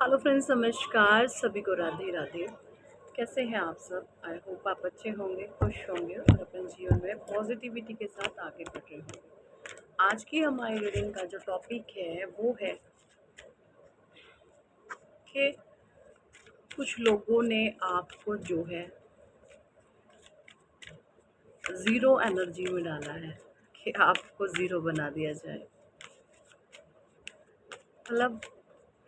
Hello friends, नमस्कार। सभी को राधे राधे। कैसे हैं आप सब? आई होप आप अच्छे होंगे, खुश होंगे और अपने जीवन में पॉजिटिविटी के साथ आगे बढ़ रहे होंगे। आज की हमारी रीडिंग का जो टॉपिक है वो है कि कुछ लोगों ने आपको जो है ज़ीरो एनर्जी में डाला है, कि आपको ज़ीरो बना दिया जाए। मतलब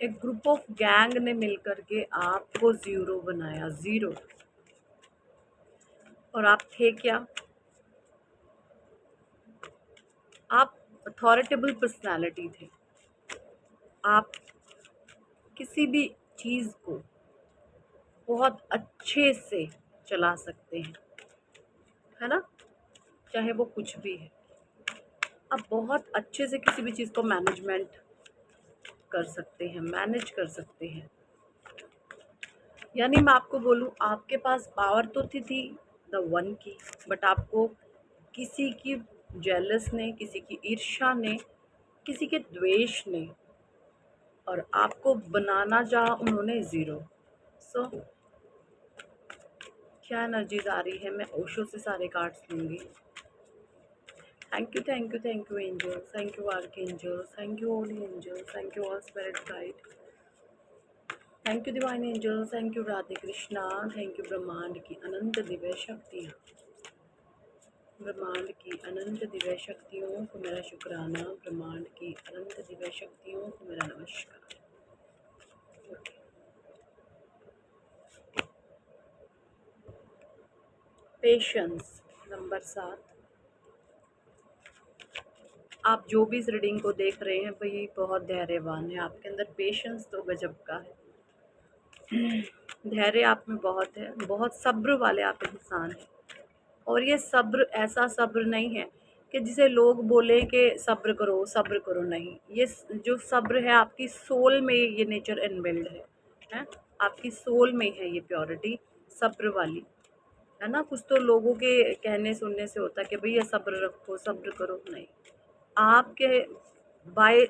एक ग्रुप ऑफ गैंग ने मिलकर के आपको ज़ीरो बनाया, ज़ीरो। और आप थे क्या? आप अथॉरिटेबल पर्सनालिटी थे। आप किसी भी चीज़ को बहुत अच्छे से चला सकते हैं, है ना? चाहे वो कुछ भी है, आप बहुत अच्छे से किसी भी चीज़ को मैनेजमेंट कर सकते हैं, मैनेज कर सकते हैं। यानी मैं आपको बोलूँ, आपके पास पावर तो थी द वन की, बट आपको किसी की जेलस ने, किसी की ईर्ष्या ने, किसी के द्वेष ने और आपको बनाना चाहा उन्होंने ज़ीरो। सो क्या एनर्जीज आ रही है? मैं ओशो से सारे कार्ड्स लूँगी। Thank you, thank you, thank you angels, thank you arch angels, thank you holy angels, thank you all spirit guide, thank you divine angels, thank you Radhe Krishna, thank you ब्रह्मांड की अनंत दिव्य शक्तियाँ। ब्रह्मांड की अनंत दिव्य शक्तियों को मेरा शुक्राना, ब्रह्मांड की अनंत दिव्य शक्तियों को मेरा नमस्कार। Patience number 7। आप जो भी इस रीडिंग को देख रहे हैं भाई बहुत धैर्यवान है, आपके अंदर पेशेंस तो गजब का है। धैर्य आप में बहुत है, बहुत सब्र वाले आप इंसान हैं। और ये सब्र ऐसा सब्र नहीं है कि जिसे लोग बोले कि सब्र करो सब्र करो, नहीं। ये जो सब्र है आपकी सोल में ये नेचर इनबिल्ड है? आपकी सोल में है ये प्योरिटी सब्र वाली, है ना? कुछ तो लोगों के कहने सुनने से होता है कि भैया सब्र रखो सब्र करो, नहीं। आपके बाय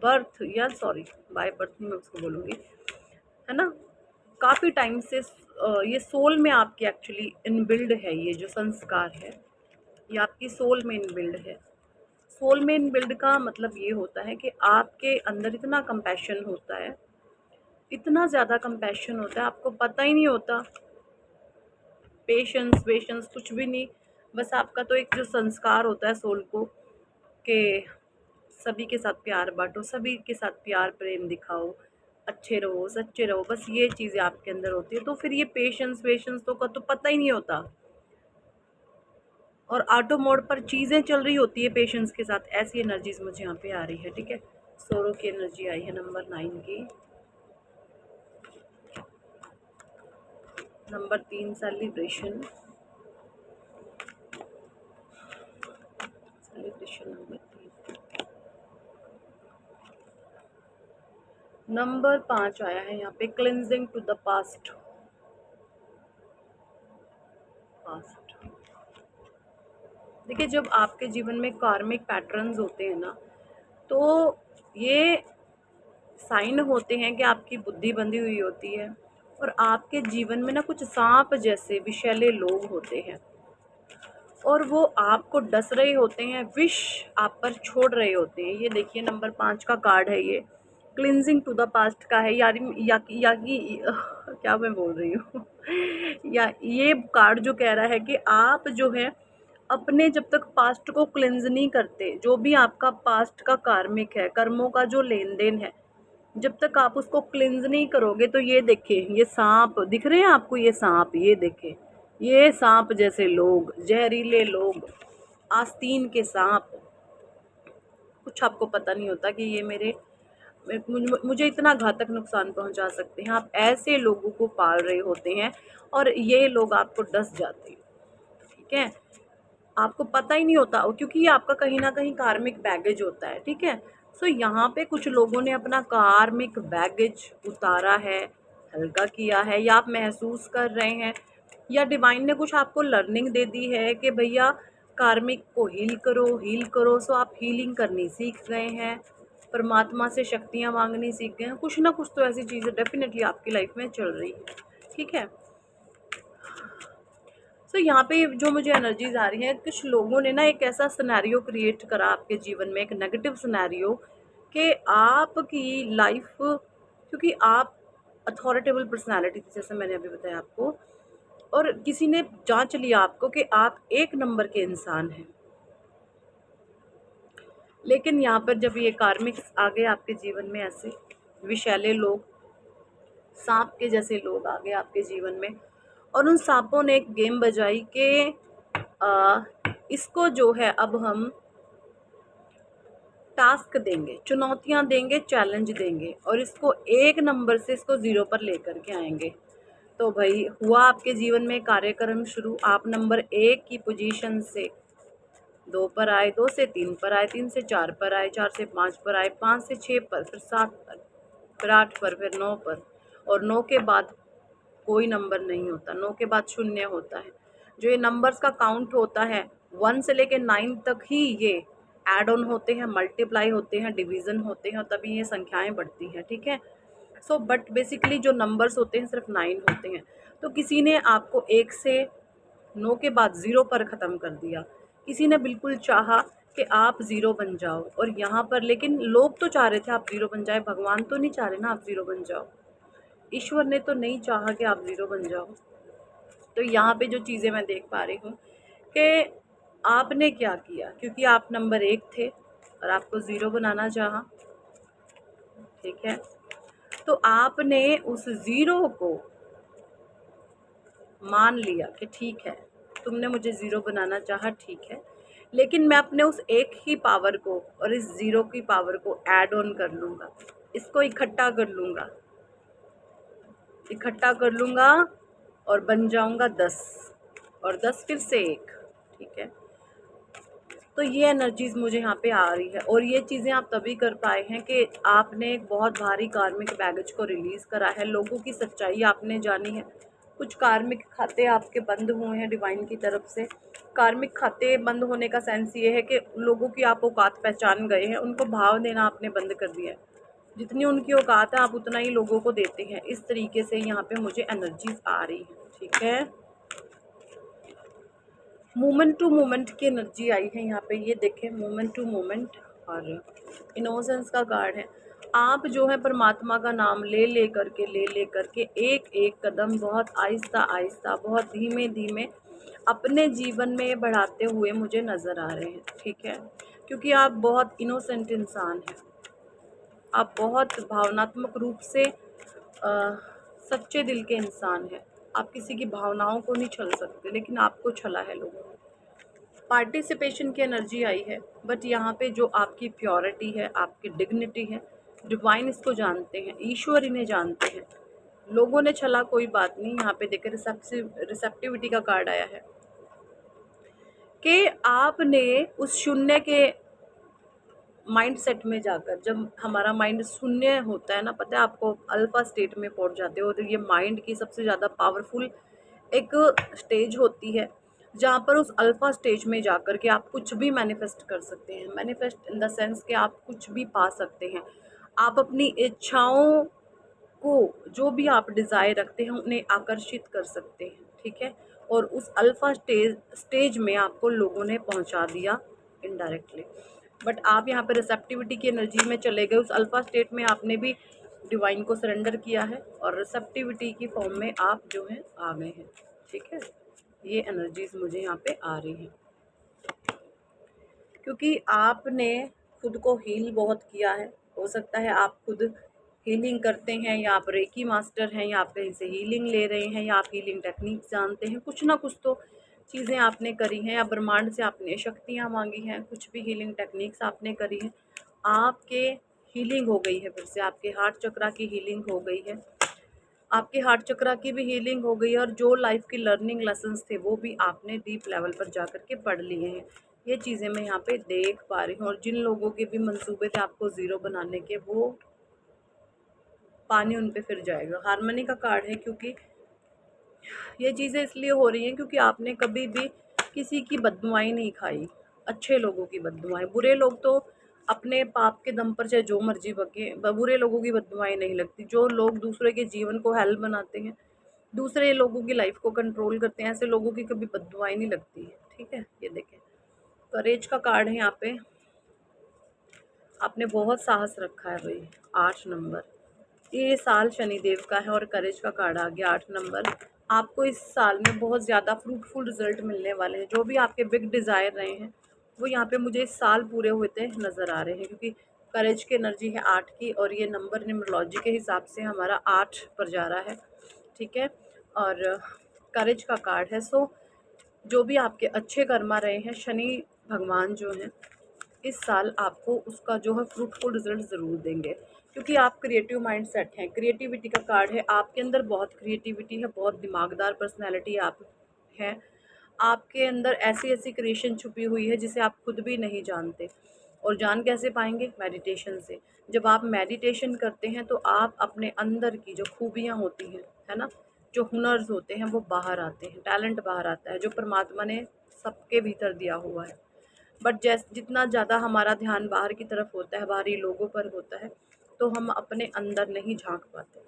बर्थ, या सॉरी बाय बर्थ नहीं मैं उसको बोलूँगी, है ना? काफ़ी टाइम से ये सोल में आपकी एक्चुअली इनबिल्ड है, ये जो संस्कार है ये आपकी सोल में इनबिल्ड है। सोल में इनबिल्ड का मतलब ये होता है कि आपके अंदर इतना कंपैशन होता है, इतना ज़्यादा कंपैशन होता है, आपको पता ही नहीं होता। पेशेंस वेशेंस कुछ भी नहीं, बस आपका तो एक जो संस्कार होता है सोल को कि सभी के साथ प्यार बांटो, सभी के साथ प्यार प्रेम दिखाओ, अच्छे रहो सच्चे रहो, बस ये चीज़ें आपके अंदर होती है। तो फिर ये पेशेंस वेशेंस तो का तो पता ही नहीं होता, और ऑटो मोड पर चीज़ें चल रही होती है पेशेंस के साथ। ऐसी एनर्जीज मुझे यहाँ पे आ रही है, ठीक है? सोरो की एनर्जी आई है नंबर 9 की। Number 3 celebration, celebration number 3। Number 5 आया है यहाँ पे, cleansing to the past. Past देखिए, जब आपके जीवन में कार्मिक पैटर्न्स होते हैं ना, तो ये साइन होते हैं कि आपकी बुद्धि बंधी हुई होती है और आपके जीवन में ना कुछ सांप जैसे विषैले लोग होते हैं और वो आपको डस रहे होते हैं, विष आप पर छोड़ रहे होते हैं। ये देखिए नंबर 5 का कार्ड है, ये क्लिनजिंग टू द पास्ट का है। यार या कि क्या मैं बोल रही हूँ या ये कार्ड जो कह रहा है कि आप जो है अपने जब तक पास्ट को क्लिनज नहीं करते, जो भी आपका पास्ट का कार्मिक है, कर्मों का जो लेन देन है, जब तक आप उसको क्लिनज नहीं करोगे, तो ये देखिए ये सांप दिख रहे हैं आपको, ये सांप, ये देखिए ये सांप जैसे लोग, जहरीले लोग, आस्तीन के सांप। कुछ आपको पता नहीं होता कि ये मुझे इतना घातक नुकसान पहुंचा सकते हैं। आप ऐसे लोगों को पाल रहे होते हैं और ये लोग आपको डस जाते हैं, ठीक है? आपको पता ही नहीं होता, क्योंकि ये आपका कहीं ना कहीं कार्मिक बैगेज होता है, ठीक है? सो यहाँ पे कुछ लोगों ने अपना कार्मिक बैगेज उतारा है, हल्का किया है, या आप महसूस कर रहे हैं, या डिवाइन ने कुछ आपको लर्निंग दे दी है कि भैया कार्मिक को हील करो हील करो। सो आप हीलिंग करनी सीख गए हैं, परमात्मा से शक्तियाँ मांगनी सीख गए हैं, कुछ ना कुछ तो ऐसी चीज़ें डेफिनेटली आपकी लाइफ में चल रही है। ठीक है, तो यहाँ पे जो मुझे एनर्जीज आ रही है, कुछ लोगों ने ना एक ऐसा सिनेरियो क्रिएट करा आपके जीवन में, एक नेगेटिव सिनेरियो, कि आपकी लाइफ, क्योंकि आप अथॉरिटेबल पर्सनालिटी थी जैसे मैंने अभी बताया आपको, और किसी ने जांच लिया आपको कि आप एक नंबर के इंसान हैं। लेकिन यहाँ पर जब ये कार्मिक्स आ गए आपके जीवन में, ऐसे विषैले लोग, सांप के जैसे लोग आ गए आपके जीवन में, और उन सांपों ने एक गेम बजाई कि इसको जो है अब हम टास्क देंगे, चुनौतियां देंगे, चैलेंज देंगे, और इसको एक नंबर से इसको 0 पर लेकर के आएंगे। तो भाई हुआ आपके जीवन में कार्यक्रम शुरू। आप नंबर 1 की पोजीशन से 2 पर आए, 2 से 3 पर आए, 3 से 4 पर आए, 4 से 5 पर आए, 5 से 6 पर, फिर 7 पर, फिर 8 पर, फिर 9 पर, और 9 के बाद कोई नंबर नहीं होता, 9 के बाद 0 होता है। जो ये नंबर्स का काउंट होता है 1 से लेकर 9 तक ही ये ऐड ऑन होते हैं, मल्टीप्लाई होते हैं, डिवीज़न होते हैं, और तभी ये संख्याएं बढ़ती हैं। ठीक है, सो बट बेसिकली जो नंबर्स होते हैं सिर्फ 9 होते हैं। तो किसी ने आपको 1 से 9 के बाद 0 पर ख़त्म कर दिया, किसी ने बिल्कुल चाहा कि आप 0 बन जाओ, और यहाँ पर लेकिन लोग तो चाह रहे थे आप 0 बन जाए, भगवान तो नहीं चाह रहे ना आप 0 बन जाओ, ईश्वर ने तो नहीं चाहा कि आप 0 बन जाओ। तो यहाँ पे जो चीज़ें मैं देख पा रही हूँ कि आपने क्या किया, क्योंकि आप नंबर 1 थे और आपको 0 बनाना चाहा। ठीक है, तो आपने उस 0 को मान लिया कि ठीक है, तुमने मुझे 0 बनाना चाहा, ठीक है, लेकिन मैं अपने उस एक ही पावर को और इस 0 की पावर को ऐड ऑन कर लूँगा, इसको इकट्ठा कर लूँगा, और बन जाऊँगा 10, और 10 फिर से 1। ठीक है, तो ये एनर्जीज़ मुझे यहाँ पे आ रही है, और ये चीज़ें आप तभी कर पाए हैं कि आपने एक बहुत भारी कार्मिक बैगेज को रिलीज़ करा है, लोगों की सच्चाई आपने जानी है। कुछ कार्मिक खाते आपके बंद हुए हैं डिवाइन की तरफ से। कार्मिक खाते बंद होने का सेंस ये है कि लोगों की आप औकात पहचान गए हैं, उनको भाव देना आपने बंद कर दिया है। जितनी उनकी औकात है आप उतना ही लोगों को देते हैं। इस तरीके से यहाँ पे मुझे एनर्जीज आ रही है। ठीक है, मोमेंट टू मोमेंट की एनर्जी आई है यहाँ पे, ये देखें, मोमेंट टू मोमेंट, और इनोसेंस का कार्ड है। आप जो है परमात्मा का नाम ले करके एक एक कदम बहुत आहिस्ता आहिस्ता, बहुत धीमे धीमे अपने जीवन में बढ़ाते हुए मुझे नज़र आ रहे हैं। ठीक है, क्योंकि आप बहुत इनोसेंट इंसान हैं, आप बहुत भावनात्मक रूप से सच्चे दिल के इंसान हैं। आप किसी की भावनाओं को नहीं छल सकते, लेकिन आपको छला है लोगों ने। पार्टिसिपेशन की एनर्जी आई है, बट यहाँ पे जो आपकी प्योरिटी है, आपकी डिग्निटी है, डिवाइन इसको जानते हैं, ईश्वर इन्हें जानते हैं। लोगों ने छला कोई बात नहीं। यहाँ पे देखें, रिसेप्टिविटी का कार्ड आया है कि आपने उस शून्य के माइंड सेट में जाकर, जब हमारा माइंड शून्य होता है ना, पता है आपको, अल्फा स्टेट में पहुंच जाते हो। तो ये माइंड की सबसे ज़्यादा पावरफुल एक स्टेज होती है, जहाँ पर उस अल्फा स्टेज में जाकर के आप कुछ भी मैनिफेस्ट कर सकते हैं। मैनिफेस्ट इन द सेंस कि आप कुछ भी पा सकते हैं। आप अपनी इच्छाओं को, जो भी आप डिज़ायर रखते हैं, उन्हें आकर्षित कर सकते हैं। ठीक है, और उस अल्फा स्टेज में आपको लोगों ने पहुंचा दिया इनडायरेक्टली, बट आप यहाँ पे रिसेप्टिविटी की एनर्जी में चले गए। उस अल्फा स्टेट में आपने भी डिवाइन को सरेंडर किया है, और रिसेप्टिविटी की फॉर्म में आप जो है आ गए हैं। ठीक है, ये एनर्जीज मुझे यहाँ पे आ रही हैं, क्योंकि आपने खुद को हील बहुत किया है। हो सकता है आप खुद हीलिंग करते हैं, या आप रेकी मास्टर हैं, या आप कहीं से हीलिंग ले रहे हैं, या आप हीलिंग टेक्निक्स जानते हैं। कुछ ना कुछ तो चीज़ें आपने करी हैं, या ब्रह्मांड से आपने शक्तियाँ मांगी हैं, कुछ भी हीलिंग टेक्निक्स आपने करी हैं। आपके हीलिंग हो गई है, फिर से आपके हार्ट चक्रा की हीलिंग हो गई है, आपके हार्ट चक्रा की भी हीलिंग हो गई है, और जो लाइफ की लर्निंग लेसन्स थे वो भी आपने डीप लेवल पर जा कर के पढ़ लिए हैं। ये चीज़ें मैं यहाँ पे देख पा रही हूँ। और जिन लोगों के भी मंसूबे थे आपको 0 बनाने के, वो पानी उन पे फिर जाएगा। हारमोनी का कार्ड है, क्योंकि ये चीज़ें इसलिए हो रही हैं क्योंकि आपने कभी भी किसी की बददुआएं नहीं खाई, अच्छे लोगों की बददुआएं। बुरे लोग तो अपने पाप के दम पर चाहे जो मर्जी बके, बुरे लोगों की बददुआएं नहीं लगती। जो लोग दूसरे के जीवन को हेल बनाते हैं, दूसरे लोगों की लाइफ को कंट्रोल करते हैं, ऐसे लोगों की कभी बददुआएं नहीं लगती है। ठीक है, ये देखें, करेज का कार्ड है यहाँ पे। आपने बहुत साहस रखा है भाई। 8 नंबर, ये साल शनिदेव का है और करेज का कार्ड आ गया 8 नंबर। आपको इस साल में बहुत ज़्यादा फ्रूटफुल रिजल्ट मिलने वाले हैं। जो भी आपके बिग डिज़ायर रहे हैं वो यहाँ पे मुझे इस साल पूरे होते नज़र आ रहे हैं, क्योंकि करेज की एनर्जी है 8 की और ये नंबर न्यूमरोलॉजी के हिसाब से हमारा 8 पर जा रहा है। ठीक है, और करेज का कार्ड है। सो जो भी आपके अच्छे कर्मा रहे हैं, शनि भगवान जो हैं इस साल आपको उसका जो है फ्रूटफुल रिजल्ट ज़रूर देंगे, क्योंकि आप क्रिएटिव माइंड सेट हैं। क्रिएटिविटी का कार्ड है, आपके अंदर बहुत क्रिएटिविटी है, बहुत दिमागदार पर्सनैलिटी आप हैं। आपके अंदर ऐसी ऐसी क्रिएशन छुपी हुई है जिसे आप खुद भी नहीं जानते। और जान कैसे पाएंगे? मेडिटेशन से। जब आप मेडिटेशन करते हैं तो आप अपने अंदर की जो खूबियाँ होती हैं, है ना, जो हुनर्स होते हैं वो बाहर आते हैं, टैलेंट बाहर आता है जो परमात्मा ने सबके भीतर दिया हुआ है। बट जितना ज़्यादा हमारा ध्यान बाहर की तरफ होता है, बाहरी लोगों पर होता है, तो हम अपने अंदर नहीं झांक पाते।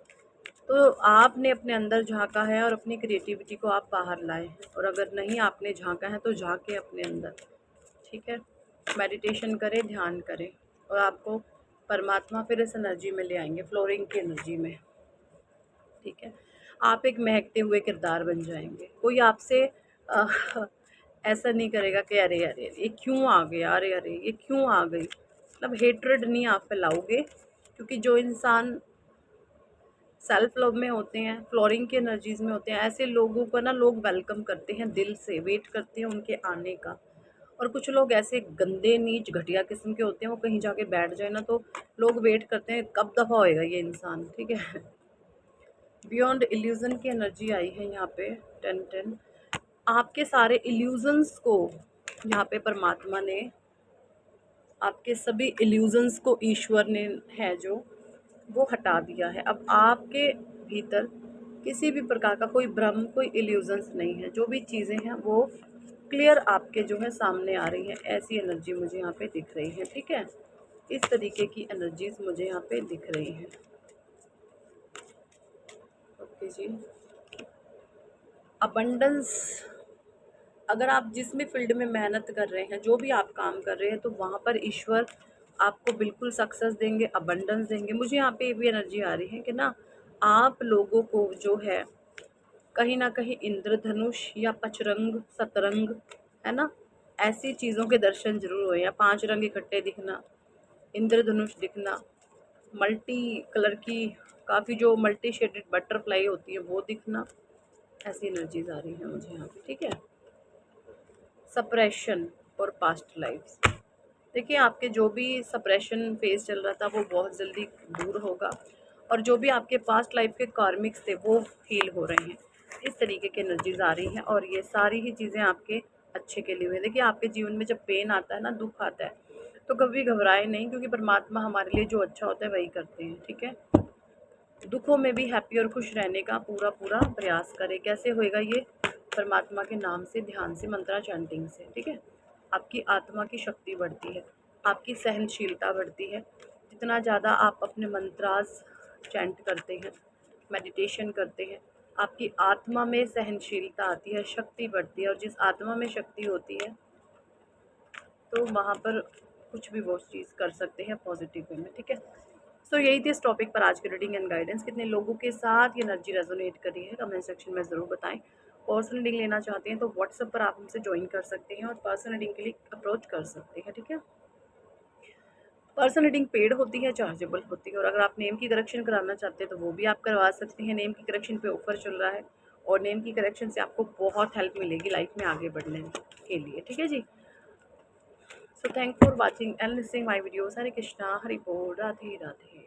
तो आपने अपने अंदर झांका है और अपनी क्रिएटिविटी को आप बाहर लाए हैं, और अगर नहीं आपने झांका है तो झांके अपने अंदर। ठीक है, मेडिटेशन करें, ध्यान करें, और आपको परमात्मा फिर इस एनर्जी में ले आएंगे, फ्लोरिंग की एनर्जी में। ठीक है, आप एक महकते हुए किरदार बन जाएंगे। कोई आपसे ऐसा नहीं करेगा कि अरे अरे ये क्यों आ गया, अरे अरे ये क्यों आ गई, मतलब हेट्रेड नहीं आप फैलाओगे। क्योंकि जो इंसान सेल्फ लव में होते हैं, फ्लोरिंग की एनर्जीज में होते हैं, ऐसे लोगों को ना लोग वेलकम करते हैं, दिल से वेट करते हैं उनके आने का। और कुछ लोग ऐसे गंदे नीच घटिया किस्म के होते हैं, वो कहीं जाके बैठ जाए ना तो लोग वेट करते हैं कब दफ़ा होएगा ये इंसान। ठीक है, बियॉन्ड इल्यूज़न की एनर्जी आई है यहाँ पे 10-10। आपके सारे इल्यूजन्स को यहाँ पे परमात्मा ने, आपके सभी इल्यूजन्स को ईश्वर ने है जो वो हटा दिया है। अब आपके भीतर किसी भी प्रकार का कोई भ्रम, कोई इल्यूजन्स नहीं है। जो भी चीज़ें हैं वो क्लियर आपके जो है सामने आ रही हैं। ऐसी एनर्जी मुझे यहाँ पे दिख रही है। ठीक है, इस तरीके की एनर्जीज मुझे यहाँ पे दिख रही हैं। ओके जी, अबंडेंस। अगर आप जिस भी फील्ड में मेहनत कर रहे हैं, जो भी आप काम कर रहे हैं, तो वहाँ पर ईश्वर आपको बिल्कुल सक्सेस देंगे, अबंडेंस देंगे। मुझे यहाँ पे ये भी एनर्जी आ रही है कि ना आप लोगों को जो है कहीं ना कहीं इंद्रधनुष या पचरंग, सतरंग, है ना, ऐसी चीज़ों के दर्शन जरूर हुए, या 5 रंग इकट्ठे दिखना, इंद्रधनुष दिखना, मल्टी कलर की काफ़ी जो मल्टी शेडेड बटरफ्लाई होती है वो दिखना। ऐसी एनर्जीज आ रही हैं मुझे यहाँ पे। ठीक है, सप्रेशन और पास्ट लाइफ्स। देखिए, आपके जो भी सप्रेशन फेज चल रहा था वो बहुत जल्दी दूर होगा, और जो भी आपके पास्ट लाइफ के कार्मिक्स थे वो हील हो रहे हैं। इस तरीके की एनर्जीज आ रही हैं, और ये सारी ही चीज़ें आपके अच्छे के लिए हुए। देखिए, आपके जीवन में जब पेन आता है ना, दुख आता है, तो कभी घबराए नहीं, क्योंकि परमात्मा हमारे लिए जो अच्छा होता है वही करते हैं। ठीक है, दुखों में भी हैप्पी और खुश रहने का पूरा पूरा प्रयास करें। कैसे होएगा ये? परमात्मा के नाम से, ध्यान से, मंत्रा चैंटिंग से। ठीक है, आपकी आत्मा की शक्ति बढ़ती है, आपकी सहनशीलता बढ़ती है। जितना ज़्यादा आप अपने मंत्रास चैंट करते हैं, मेडिटेशन करते हैं, आपकी आत्मा में सहनशीलता आती है, शक्ति बढ़ती है। और जिस आत्मा में शक्ति होती है तो वहाँ पर कुछ भी वो चीज़ कर सकते हैं पॉजिटिव वे में। ठीक है, सो यही थी इस टॉपिक पर आज की रीडिंग एंड गाइडेंस। कितने लोगों के साथ ये एनर्जी रेजोनेट करी है कमेंट सेक्शन में ज़रूर बताएं। पर्सनल रीडिंग लेना चाहते हैं तो व्हाट्सएप पर आप हमसे ज्वाइन कर सकते हैं और पर्सनल रीडिंग के लिए अप्रोच कर सकते हैं। ठीक है, पर्सनल रीडिंग पेड होती है, चार्जेबल होती है, और अगर आप नेम की करेक्शन कराना चाहते हैं तो वो भी आप करवा सकते हैं। नेम की करेक्शन पे ऑफर चल रहा है, और नेम की करेक्शन से आपको बहुत हेल्प मिलेगी लाइफ में आगे बढ़ने के लिए। ठीक है जी, so thank for watching and listening my videos. Hare Krishna, Hari बोल, राधे राधे।